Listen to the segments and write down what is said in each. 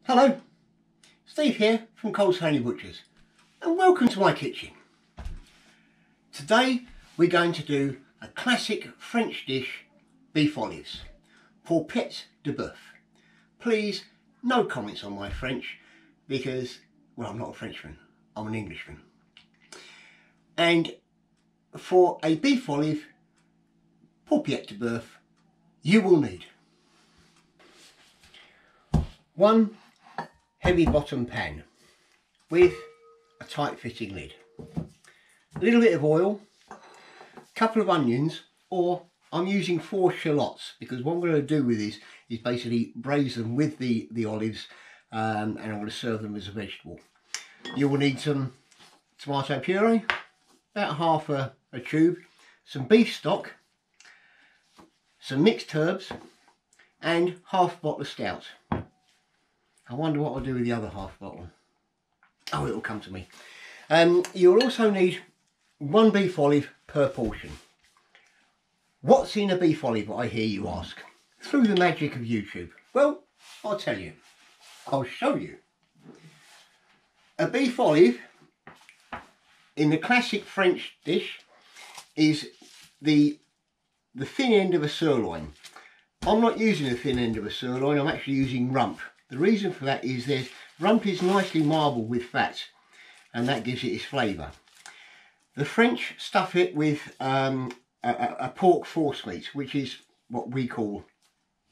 Hello, Steve here from Coles Honey Butchers and welcome to my kitchen. Today we're going to do a classic French dish, beef olives, Paupiettes de boeuf. Please, no comments on my French because, well, I'm not a Frenchman, I'm an Englishman. And for a beef olive, Paupiettes de boeuf, you will need one heavy bottom pan with a tight fitting lid, a little bit of oil, a couple of onions, or I'm using 4 shallots because what I'm going to do with this is basically braise them with the olives and I'm going to serve them as a vegetable. You will need some tomato puree, about half a tube, some beef stock, some mixed herbs and half a bottle of stout. I wonder what I'll do with the other half bottle. Oh, it'll come to me. You'll also need 1 beef olive per portion. What's in a beef olive, I hear you ask? Through the magic of YouTube. Well, I'll tell you. I'll show you. A beef olive in the classic French dish is the thin end of a sirloin. I'm not using the thin end of a sirloin, I'm actually using rump. The reason for that is rump is nicely marbled with fat and that gives it its flavour. The French stuff it with a pork forcemeat, which is what we call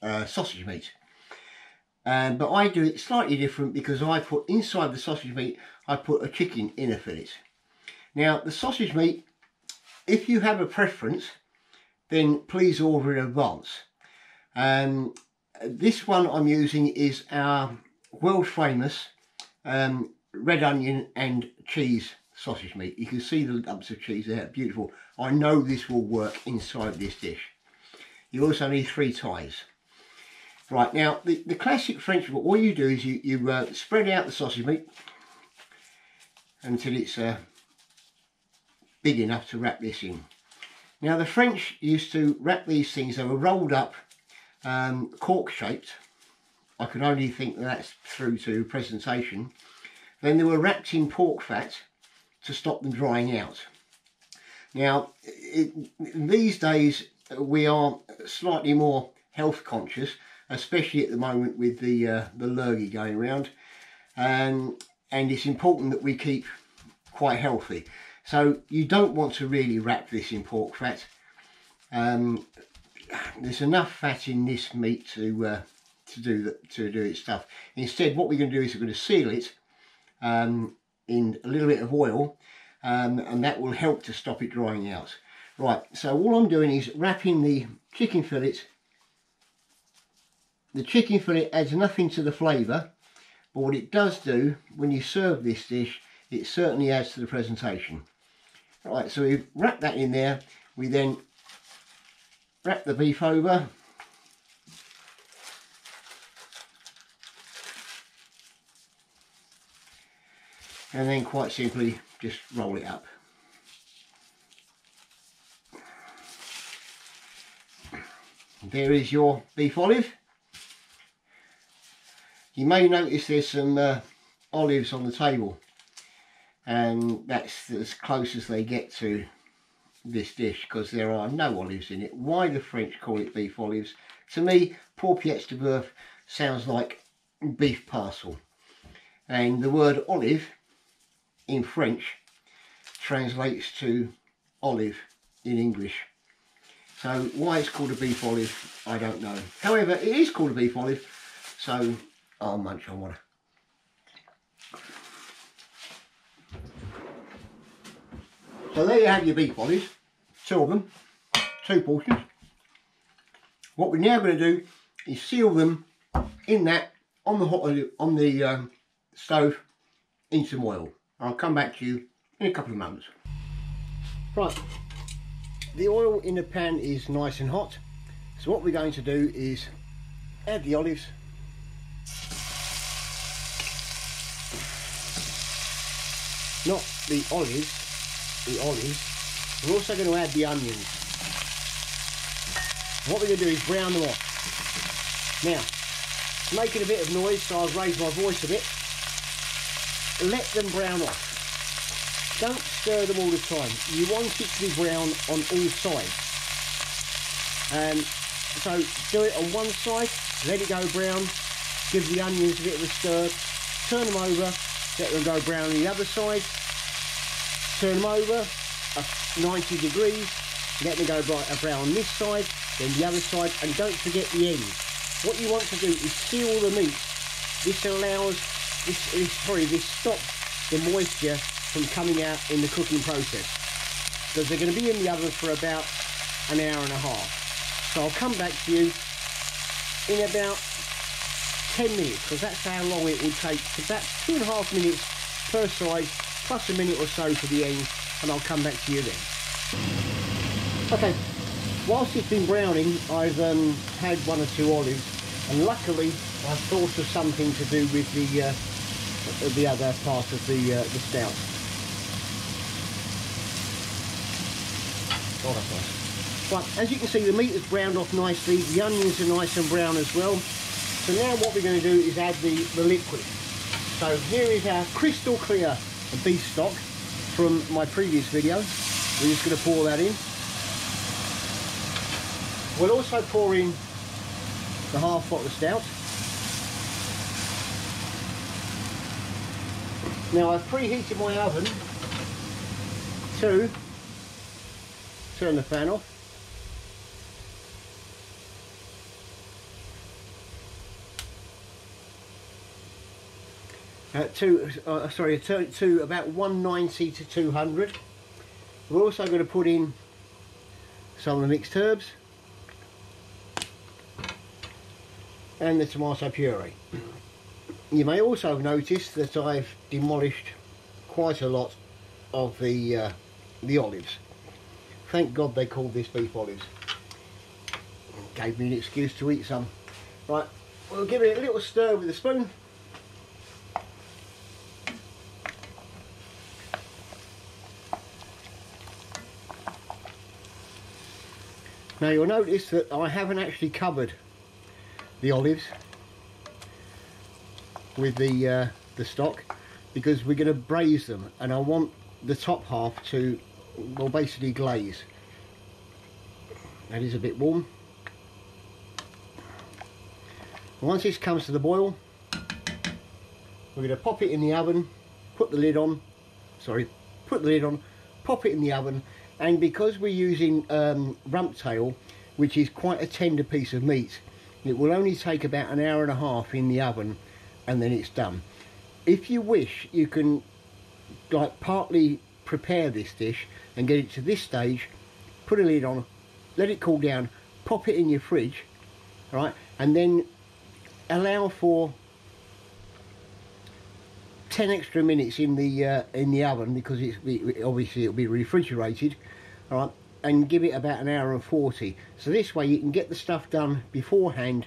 sausage meat. But I do it slightly different because I put inside the sausage meat, I put a chicken inner fillet. Now the sausage meat, if you have a preference, then please order in advance. This one I'm using is our world famous red onion and cheese sausage meat. You can see the lumps of cheese there, beautiful. I know this will work inside this dish. You also need 3 ties. Right, now the classic French, all you do is you spread out the sausage meat until it's big enough to wrap this in. Now the French used to wrap these things, they were rolled up cork shaped. I can only think that's through to presentation. Then they were wrapped in pork fat to stop them drying out. Now these days we are slightly more health conscious, especially at the moment with the lurgy going around, and it's important that we keep quite healthy. So you don't want to really wrap this in pork fat. There's enough fat in this meat to do its stuff. Instead, what we're going to do is we're going to seal it in a little bit of oil, and that will help to stop it drying out. Right, so all I'm doing is wrapping the chicken fillet. The chicken fillet adds nothing to the flavour, but what it does do when you serve this dish, it certainly adds to the presentation. Right, so we wrap that in there. We then wrap the beef over, and then quite simply just roll it up. There is your beef olive. You may notice there's some olives on the table, and that's as close as they get to this dish because there are no olives in it. Why the French call it beef olives? To me, Paupiettes de boeuf sounds like beef parcel, and the word olive in French translates to olive in English. So why it's called a beef olive, I don't know. However, it is called a beef olive, so I'll munch on one. So there you have your beef olives, 2 of them, 2 portions. What we're now going to do is seal them in that on the stove in some oil. I'll come back to you in a couple of moments. Right, the oil in the pan is nice and hot. So what we're going to do is add the olives. Not the olives. We're also going to add the onions. What we're going to do is brown them off. Now, making a bit of noise, so I'll raise my voice a bit. Let them brown off. Don't stir them all the time. You want it to be brown on all sides. So do it on one side, let it go brown, give the onions a bit of a stir, turn them over, let them go brown on the other side, turn them over 90 degrees, let them go brown on this side, then the other side, and don't forget the end. What you want to do is seal the meat. This allows, this stops the moisture from coming out in the cooking process, because they're going to be in the oven for about an hour and a half. So I'll come back to you in about 10 minutes, because that's how long it will take. It's about 2.5 minutes per side, plus a minute or so for the end, and I'll come back to you then. Okay, whilst it's been browning, I've had 1 or 2 olives, and luckily I thought of something to do with the other part of the stout. Oh, that's nice. Right, as you can see, the meat has browned off nicely, the onions are nice and brown as well. So now what we're going to do is add the liquid. So here is our crystal clear beef stock from my previous video. We're just going to pour that in. We'll also pour in the half pot of stout. Now I've preheated my oven to turn the fan off. To about 190 to 200. We're also going to put in some of the mixed herbs and the tomato puree. You may also have noticed that I've demolished quite a lot of the olives. Thank God they called this beef olives. Gave me an excuse to eat some. Right, we'll give it a little stir with a spoon. Now you'll notice that I haven't actually covered the olives with the stock, because we're going to braise them, and I want the top half to, well, basically glaze. That is a bit warm. Once this comes to the boil, we're going to pop it in the oven, put the lid on, pop it in the oven. And because we're using rump tail, which is quite a tender piece of meat, it will only take about an hour and a half in the oven, and then it's done. If you wish, you can like partly prepare this dish and get it to this stage, put a lid on, let it cool down, pop it in your fridge, right, and then allow for 10 extra minutes in the oven, because obviously it'll be refrigerated, all right, and give it about an hour and 40. So this way you can get the stuff done beforehand,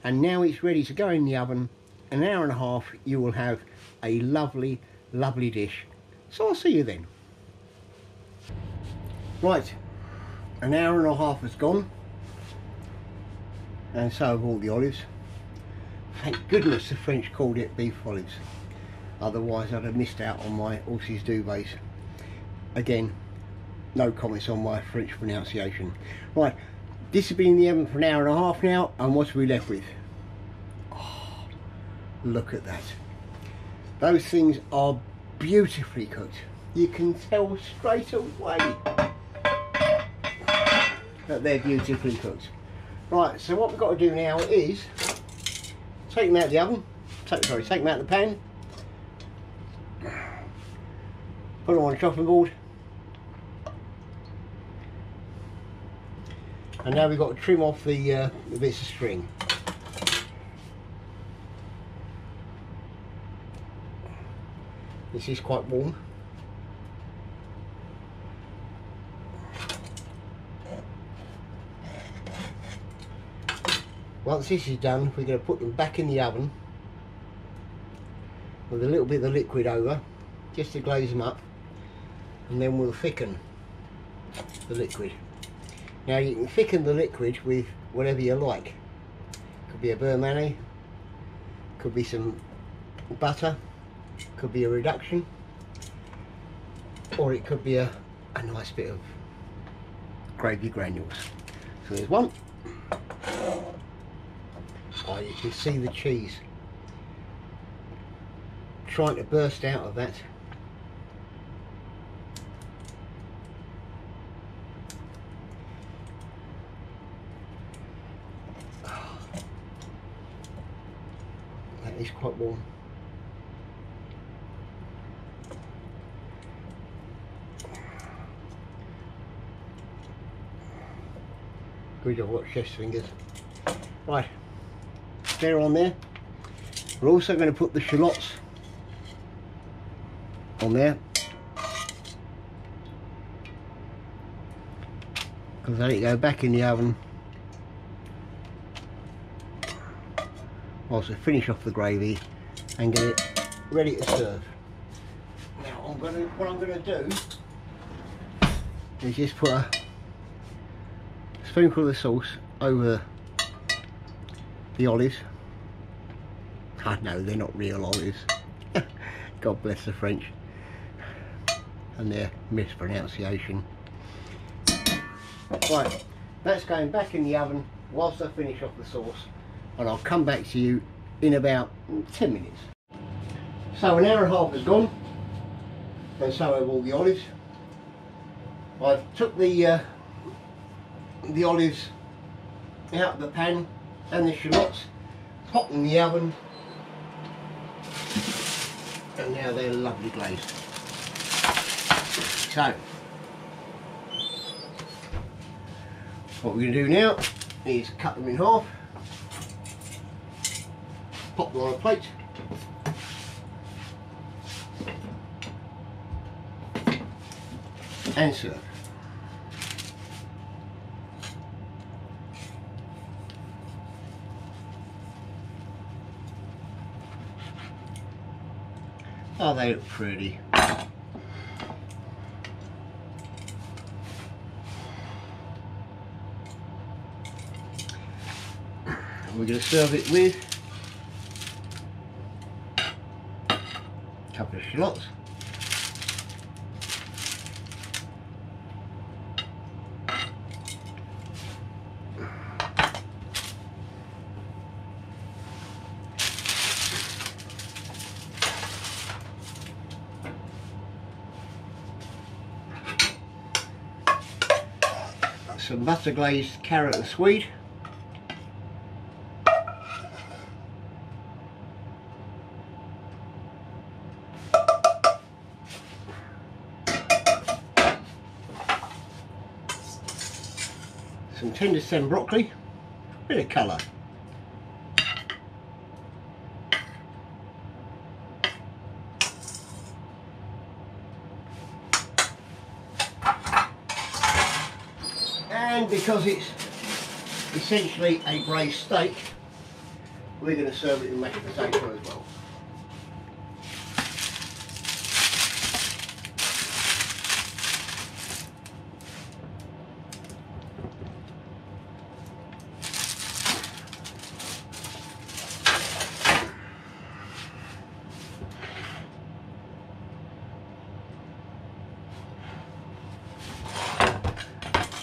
and now it's ready to go in the oven. An hour and a half, you will have a lovely, lovely dish. So I'll see you then. Right, an hour and a half has gone, and so have all the olives. Thank goodness the French called it beef olives. Otherwise I'd have missed out on my horse's duvets. Again, no comments on my French pronunciation. Right, this has been in the oven for an hour and a half now, and what are we left with? Oh, look at that. Those things are beautifully cooked. You can tell straight away that they're beautifully cooked. Right, so what we've got to do now is take them out of the oven, take them out of the pan, put them on a chopping board, and now we've got to trim off the bits of string. This is quite warm. Once this is done, we're going to put them back in the oven with a little bit of liquid over, just to glaze them up, and then we'll thicken the liquid. Now you can thicken the liquid with whatever you like. Could be a beurre mayonnaise, Could be some butter, could be a reduction, or it could be a nice bit of gravy granules. So there's one. Oh, you can see the cheese trying to burst out of that. That is quite warm. Good job, what chef's fingers. Right, they're on there. We're also going to put the shallots on there, because I let it go back in the oven whilst I finish off the gravy and get it ready to serve. Now what I'm going to do is just put a spoonful of the sauce over the olives. I know they're not real olives. God bless the French and their mispronunciation. Right, that's going back in the oven whilst I finish off the sauce, and I'll come back to you in about 10 minutes. So an hour and a half has gone, and so have all the olives. I've took the olives out of the pan and the shallots, popped in the oven, and now they're lovely glazed. So what we're going to do now is cut them in half, pop them on a plate, and serve. Oh, they look pretty. We're going to serve it with a couple of shallots, some butter glazed carrot and swede, some tender stem broccoli, bit of colour, and because it's essentially a braised steak, we're going to serve it in mashed potato as well.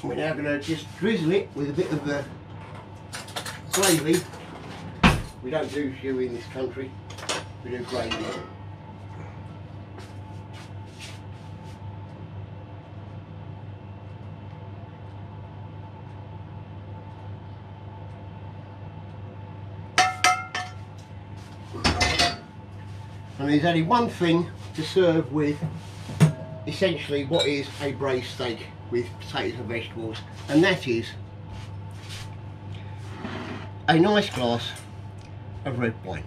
We're now going to just drizzle it with a bit of gravy. We don't do jus in this country, we do gravy. And there's only one thing to serve with essentially what is a braised steak with potatoes and vegetables, and that is a nice glass of red wine.